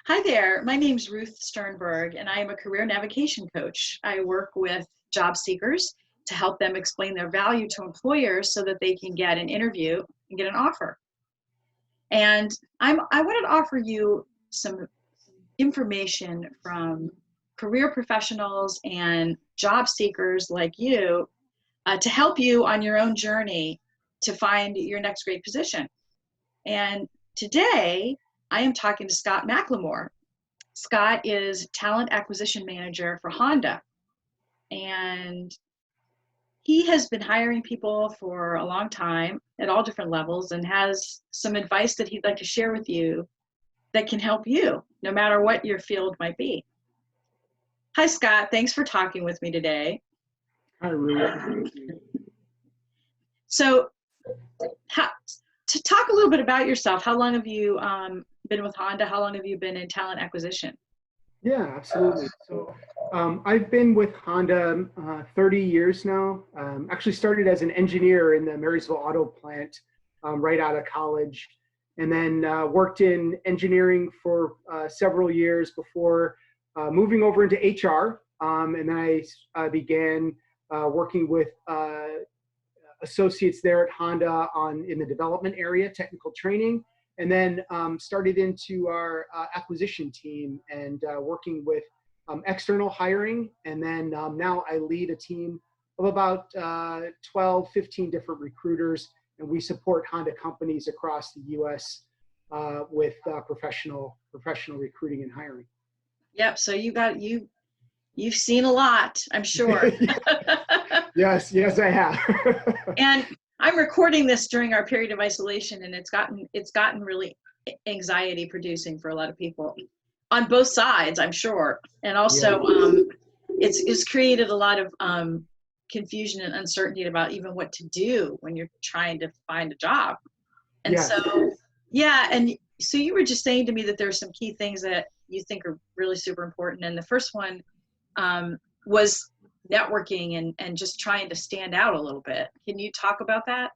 Hi there, my name's Ruth Sternberg, and I am a career navigation coach. I work with job seekers to help them explain their value to employers so that they can get an interview and get an offer. And I wanted to offer you some information from career professionals and job seekers like you to help you on your own journey to find your next great position. And today, I am talking to Scot McLemore. Scot is talent acquisition manager for Honda, and he has been hiring people for a long time at all different levels and has some advice that he'd like to share with you that can help you no matter what your field might be. Hi, Scot. Thanks for talking with me today. Hi, Ruth. So to talk a little bit about yourself, how long have you been with Honda? How long have you been in talent acquisition? Yeah, absolutely. So I've been with Honda 30 years now. Actually started as an engineer in the Marysville auto plant right out of college, and then worked in engineering for several years before moving over into HR. And then I began working with associates there at Honda in the development area, technical training, and then started into our acquisition team and working with external hiring. And then now I lead a team of about 12, 15 different recruiters, and we support Honda companies across the US with professional recruiting and hiring. Yep, so you've seen a lot, I'm sure. Yes, I have. And I'm recording this during our period of isolation, and it's gotten really anxiety producing for a lot of people on both sides, I'm sure. And also, it's created a lot of confusion and uncertainty about even what to do when you're trying to find a job. And so you were just saying to me that there's some key things that you think are really super important. And the first one was networking and just trying to stand out a little bit. Can you talk about that?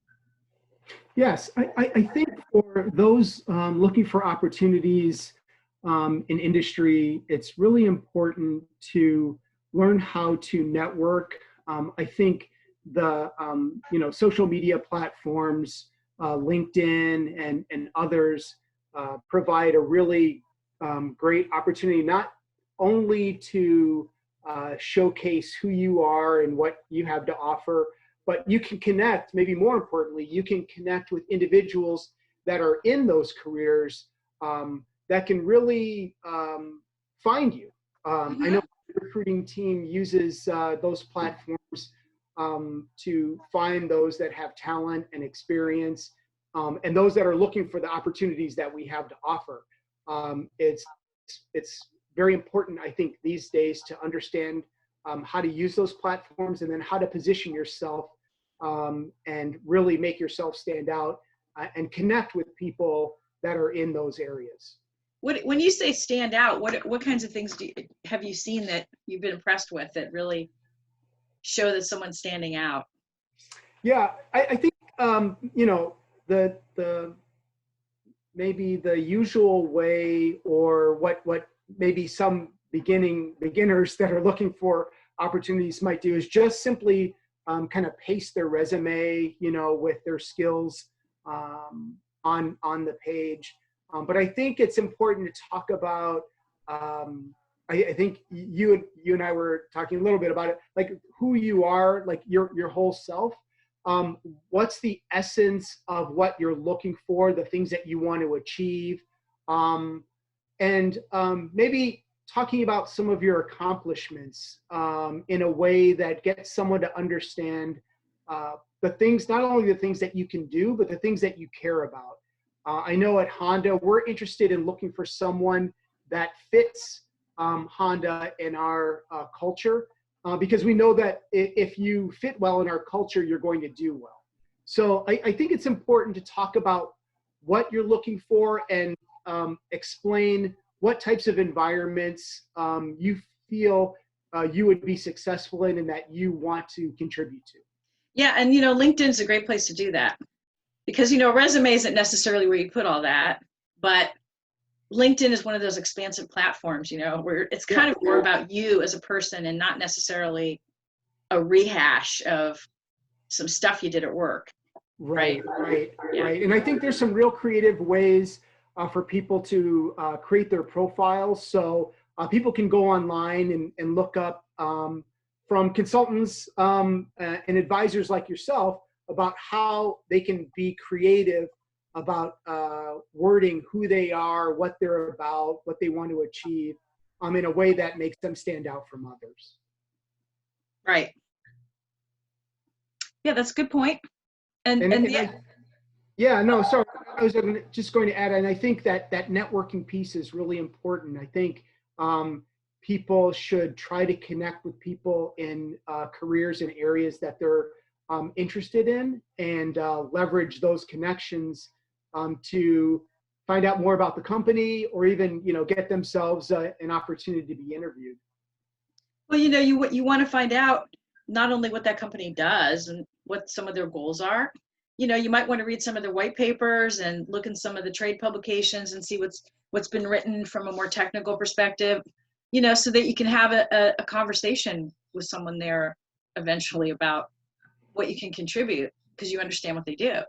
Yes, I think for those looking for opportunities in industry, it's really important to learn how to network. I think the social media platforms, LinkedIn and others provide a really great opportunity not only to showcase who you are and what you have to offer, but you can connect, maybe more importantly, you can connect with individuals that are in those careers that can really find you. I know the recruiting team uses those platforms to find those that have talent and experience and those that are looking for the opportunities that we have to offer. It's very important, I think, these days to understand how to use those platforms and then how to position yourself and really make yourself stand out and connect with people that are in those areas. When you say stand out, what kinds of things have you seen that you've been impressed with that really show that someone's standing out? Yeah, I think the maybe the usual way, or what maybe some beginners that are looking for opportunities might do is just simply kind of paste their resume, with their skills on the page. But I think it's important to talk about, I think you and I were talking a little bit about it, like who you are, like your whole self. What's the essence of what you're looking for, the things that you want to achieve, and maybe talking about some of your accomplishments in a way that gets someone to understand the things, not only the things that you can do, but the things that you care about. I know at Honda, we're interested in looking for someone that fits Honda and our culture, because we know that if you fit well in our culture, you're going to do well. So I think it's important to talk about what you're looking for and explain what types of environments you feel you would be successful in and that you want to contribute to. Yeah, and LinkedIn's a great place to do that, because a resume isn't necessarily where you put all that, but LinkedIn is one of those expansive platforms, you know, where it's kind of more about you as a person and not necessarily a rehash of some stuff you did at work. Right. And I think there's some real creative ways for people to create their profiles. So people can go online and look up from consultants and advisors like yourself about how they can be creative about wording who they are, what they're about, what they want to achieve in a way that makes them stand out from others. Right. Yeah, that's a good point. Sorry, I was just going to add, and I think that networking piece is really important. I think people should try to connect with people in careers and areas that they're interested in, and leverage those connections to find out more about the company, or even, you know, get themselves an opportunity to be interviewed. Well, you know, you want to find out not only what that company does and what some of their goals are. You know, you might want to read some of their white papers and look in some of the trade publications and see what's been written from a more technical perspective, you know, so that you can have a conversation with someone there eventually about what you can contribute, because you understand what they do.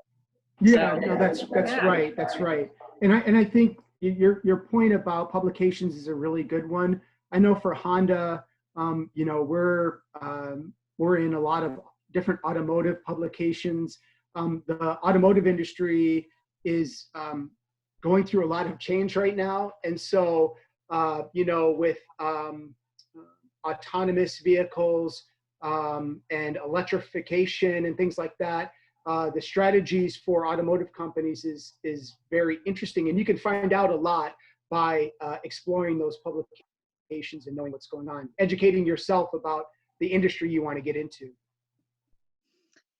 Yeah, so, no, that's right. That's right. And I think your point about publications is a really good one. I know for Honda, you know, we're in a lot of different automotive publications. The automotive industry is going through a lot of change right now. And so, you know, with autonomous vehicles and electrification and things like that, the strategies for automotive companies is very interesting. And you can find out a lot by exploring those publications and knowing what's going on, educating yourself about the industry you want to get into.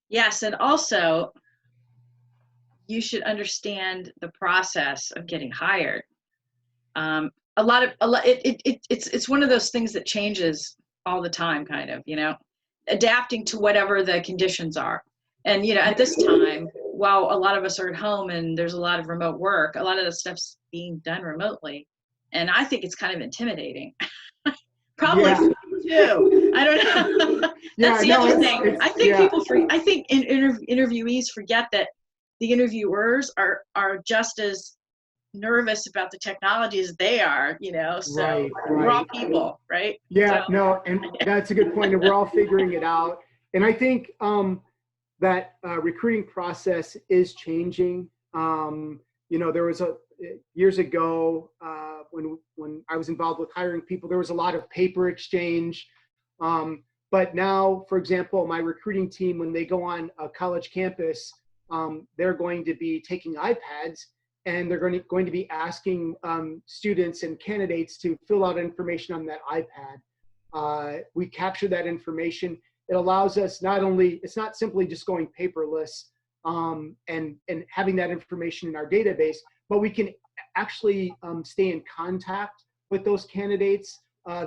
Yes, and also you should understand the process of getting hired. It's one of those things that changes all the time, kind of, you know, adapting to whatever the conditions are. And, you know, at this time, while a lot of us are at home and there's a lot of remote work, a lot of the stuff's being done remotely. And I think it's kind of intimidating. Probably too. I don't know. That's the other thing. I think I think interviewees forget that the interviewers are just as nervous about the technology as they are, you know, so we're all people, right? Yeah, so. No, and that's a good point. And we're all figuring it out. And I think that recruiting process is changing. You know, there was years ago when I was involved with hiring people, there was a lot of paper exchange. But now, for example, my recruiting team, when they go on a college campus, they're going to be taking iPads, and they're going to be asking students and candidates to fill out information on that iPad. We capture that information. It allows us it's not simply just going paperless and having that information in our database, but we can actually stay in contact with those candidates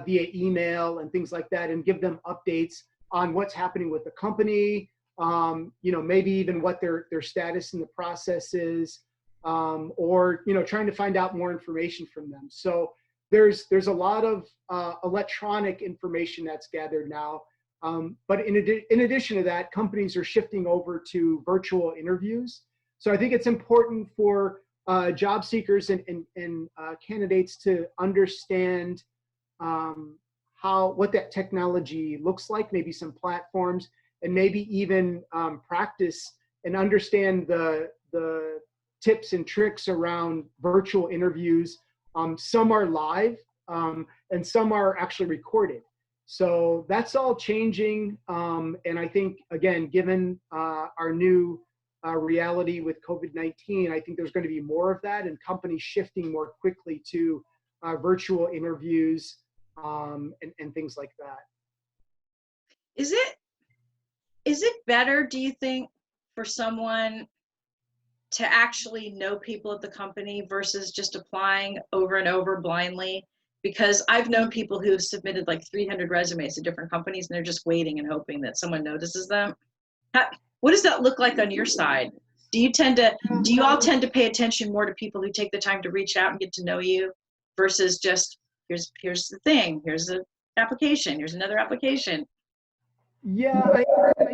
via email and things like that, and give them updates on what's happening with the company, you know, maybe even what their status in the process is, or, you know, trying to find out more information from them. So there's a lot of electronic information that's gathered now. But in addition to that, companies are shifting over to virtual interviews. So I think it's important for job seekers and candidates to understand what that technology looks like, maybe some platforms, and maybe even practice and understand the tips and tricks around virtual interviews. Some are live and some are actually recorded. So that's all changing. And I think, again, given our new reality with COVID-19, I think there's going to be more of that, and companies shifting more quickly to virtual interviews and things like that. Is it better, do you think, for someone to actually know people at the company versus just applying over and over blindly? Because I've known people who've submitted like 300 resumes to different companies, and they're just waiting and hoping that someone notices them. What does that look like on your side? Do you all tend to pay attention more to people who take the time to reach out and get to know you versus just here's the thing, here's the application, here's another application? Yeah, I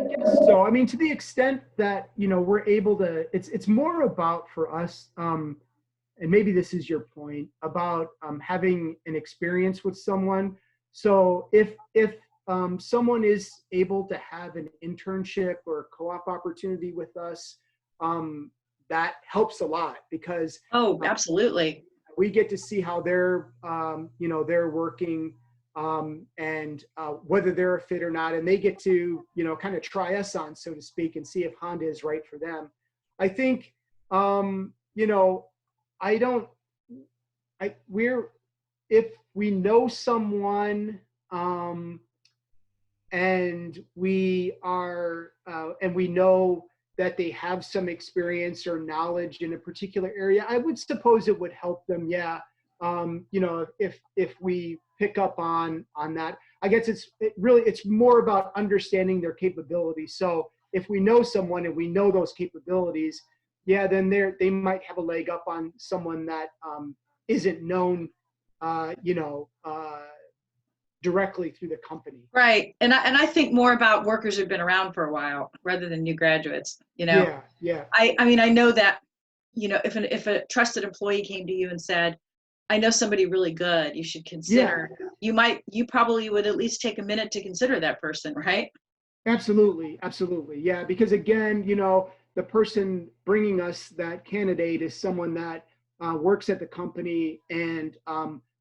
guess so. I mean, to the extent that, we're able to, it's more about for us, and maybe this is your point about having an experience with someone. So if someone is able to have an internship or a co-op opportunity with us, that helps a lot because Oh, absolutely. we get to see how they're working, and whether they're a fit or not, and they get to kind of try us on, so to speak, and see if Honda is right for them. I think I don't we're if we know someone, and we know that they have some experience or knowledge in a particular area, I would suppose it would help them. Yeah. If we pick up on that, I guess it's more about understanding their capabilities. So if we know someone and we know those capabilities, yeah, then they might have a leg up on someone that isn't known, directly through the company. Right. And I think more about workers who've been around for a while rather than new graduates, Yeah, yeah. I mean, I know that, if a trusted employee came to you and said, I know somebody really good, you should consider, you probably would at least take a minute to consider that person, right? Absolutely, absolutely. Yeah, because again, the person bringing us that candidate is someone that works at the company and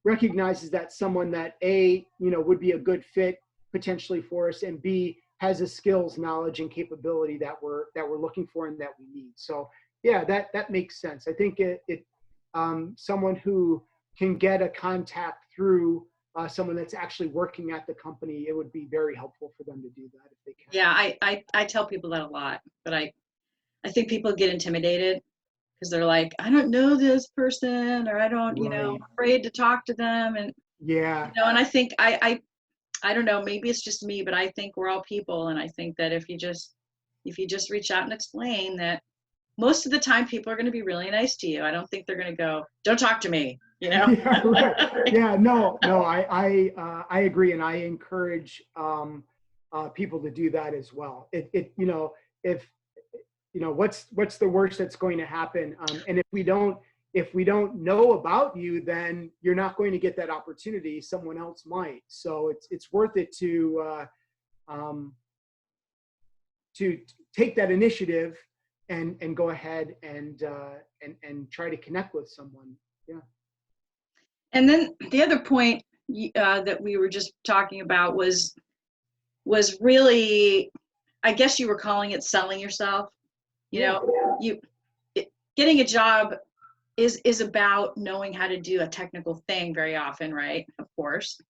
recognizes that someone that A, would be a good fit potentially for us, and B, has the skills, knowledge, and capability that we're looking for and that we need. So yeah, that makes sense. I think someone who can get a contact through someone that's actually working at the company, it would be very helpful for them to do that if they can. Yeah, I tell people that a lot, but I think people get intimidated because they're like, I don't know this person, or I don't, Right. afraid to talk to them. And, Yeah. and I think I don't know, maybe it's just me, but I think we're all people. And I think that if you just reach out and explain that most of the time people are going to be really nice to you. I don't think they're going to go, don't talk to me, Yeah, right. Yeah, no, I agree, and I encourage people to do that as well. If what's the worst that's going to happen, and if we don't know about you, then you're not going to get that opportunity. Someone else might. So it's worth it to take that initiative and go ahead and try to connect with someone. Yeah. And then the other point that we were just talking about was really, I guess you were calling it selling yourself. Yeah. Getting a job is about knowing how to do a technical thing very often, right? Of course.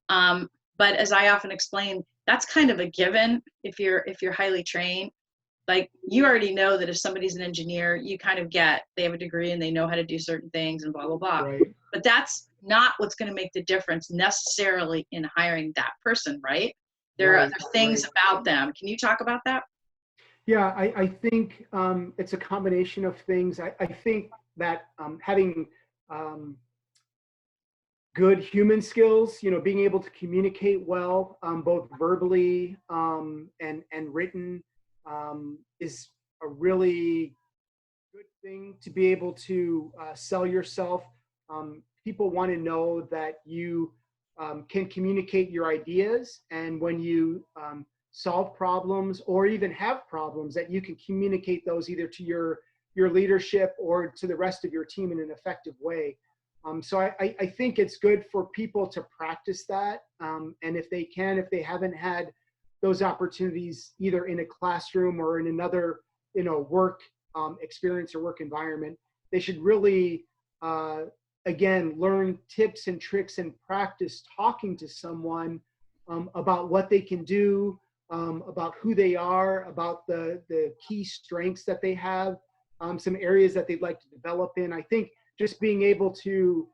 But as I often explain, that's kind of a given if you're highly trained. Like, you already know that if somebody's an engineer, you kind of get, they have a degree and they know how to do certain things and blah, blah, blah. Right. But that's not what's going to make the difference necessarily in hiring that person, right? There are other things about them. Can you talk about that? Yeah, I think it's a combination of things. I think that having good human skills, being able to communicate well, both verbally and written, is a really good thing to be able to sell yourself. People want to know that you can communicate your ideas, and when you solve problems or even have problems, that you can communicate those either to your leadership or to the rest of your team in an effective way. So I think it's good for people to practice that. And if they haven't had those opportunities either in a classroom or in another, work experience or work environment, they should really, again, learn tips and tricks and practice talking to someone about what they can do, about who they are, about the key strengths that they have, some areas that they'd like to develop in. I think just being able to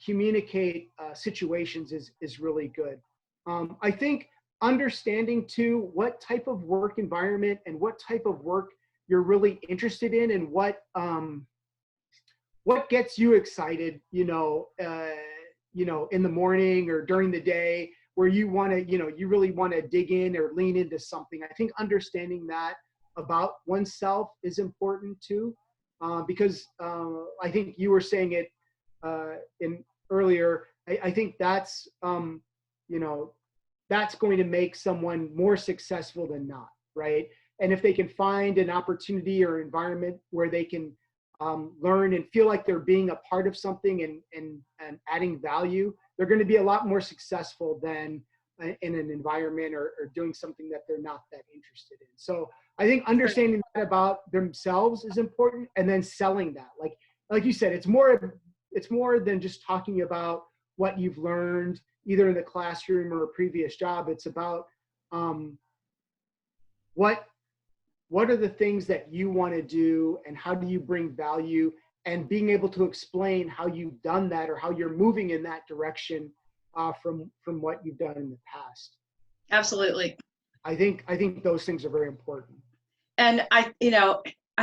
communicate situations is really good. I think understanding too what type of work environment and what type of work you're really interested in, and what gets you excited, in the morning or during the day, where you want to, you really want to dig in or lean into something. I think understanding that about oneself is important too, because I think you were saying it in earlier. I think that's that's going to make someone more successful than not, right? And if they can find an opportunity or environment where they can learn and feel like they're being a part of something and adding value, they're going to be a lot more successful than in an environment or doing something that they're not that interested in. So I think understanding that about themselves is important, and then selling that. Like you said, it's more than just talking about what you've learned either in the classroom or a previous job. It's about what are the things that you want to do, and how do you bring value, and being able to explain how you've done that or how you're moving in that direction from what you've done in the past. Absolutely. I think those things are very important. And I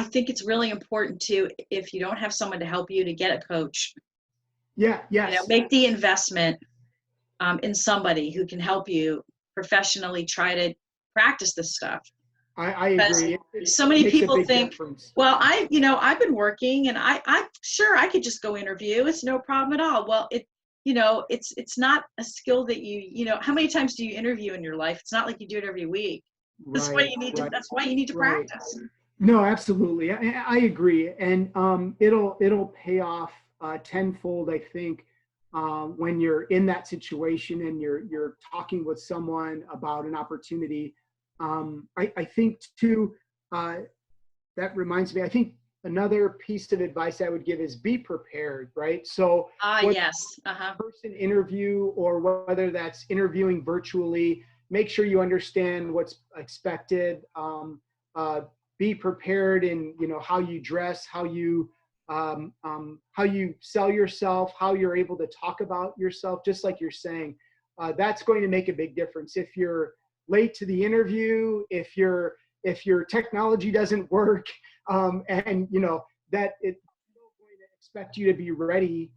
think it's really important too, if you don't have someone to help you, to get a coach. Yeah. Yes. Make the investment in somebody who can help you professionally try to practice this stuff. I agree. So many people think, difference. well, I've been working, and I'm sure I could just go interview. It's no problem at all. Well, it's not a skill that how many times do you interview in your life? It's not like you do it every week. That's why you need to practice. No, absolutely. I agree. And it'll pay off tenfold, I think, when you're in that situation and you're talking with someone about an opportunity. I think too, that reminds me, I think another piece of advice I would give is be prepared, right? So yes. Person interview, or whether that's interviewing virtually, make sure you understand what's expected. Be prepared in, how you dress, how you sell yourself, how you're able to talk about yourself, just like you're saying. That's going to make a big difference. If you're late to the interview, if your technology doesn't work, and that it's going to expect you to be ready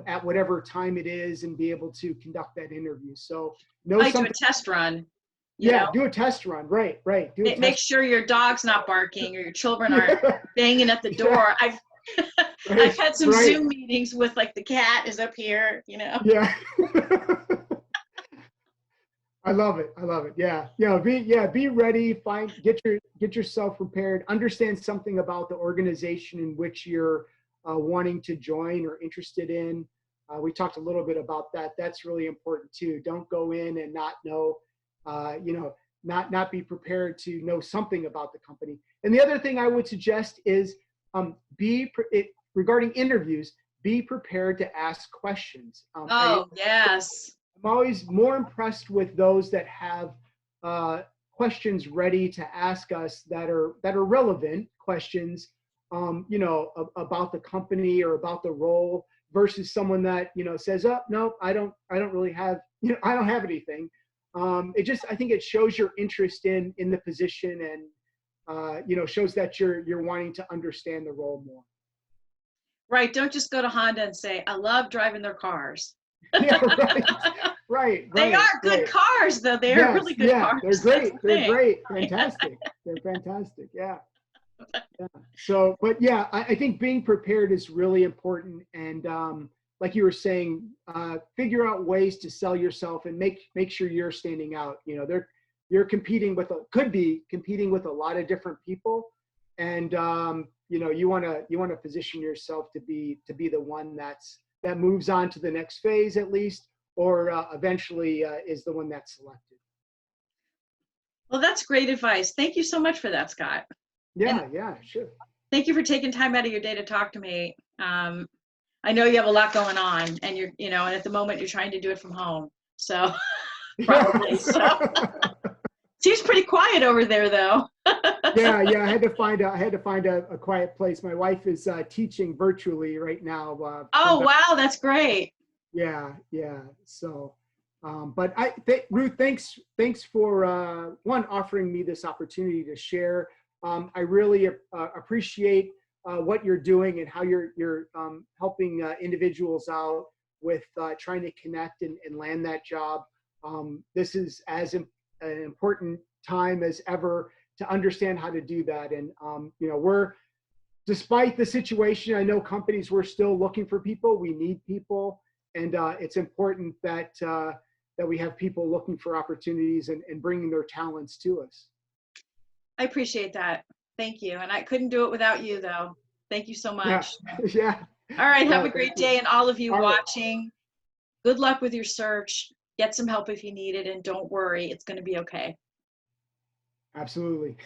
at whatever time it is and be able to conduct that interview. So do a test run. Do a test run. Right. Make sure your dog's not barking or your children aren't banging at the door. Yeah. I've had some Zoom meetings with the cat is up here. Yeah. I love it. Yeah. Be ready. Get yourself prepared. Understand something about the organization in which you're wanting to join or interested in. We talked a little bit about that. That's really important too. Don't go in and not know, not be prepared to know something about the company. And the other thing I would suggest is regarding interviews, be prepared to ask questions. Yes. I'm always more impressed with those that have questions ready to ask us that are relevant questions, about the company or about the role, versus someone that says, "Oh no, I don't really have I don't have anything." I think it shows your interest in the position, and shows that you're wanting to understand the role more. Right. Don't just go to Honda and say, "I love driving their cars." Yeah, right. They are good cars, though. They're really good cars. They're great. They're great. Fantastic. They're fantastic. Yeah. So, but yeah, I think being prepared is really important. And like you were saying, figure out ways to sell yourself and make sure you're standing out. You're could be competing with a lot of different people, and you want to position yourself to be the one that moves on to the next phase at least, or eventually is the one that's selected. Well, that's great advice. Thank you so much for that, Scott. Yeah, sure. Thank you for taking time out of your day to talk to me. I know you have a lot going on, and and at the moment you're trying to do it from home. So probably. So seems pretty quiet over there, though. Yeah. I had to find a quiet place. My wife is teaching virtually right now. Wow, that's great. Yeah. So, but Ruth, thanks for offering me this opportunity to share I really appreciate what you're doing and how you're helping individuals out with trying to connect and land that job. This is an important time as ever to understand how to do that. And despite the situation, I know companies, we're still looking for people. We need people, and it's important that that we have people looking for opportunities and bringing their talents to us. I appreciate that. Thank you. And I couldn't do it without you, though. Thank you so much. Yeah. All right. Yeah, Have a great day. And all of you all right. watching, good luck with your search. Get some help if you need it. And don't worry, it's going to be okay. Absolutely.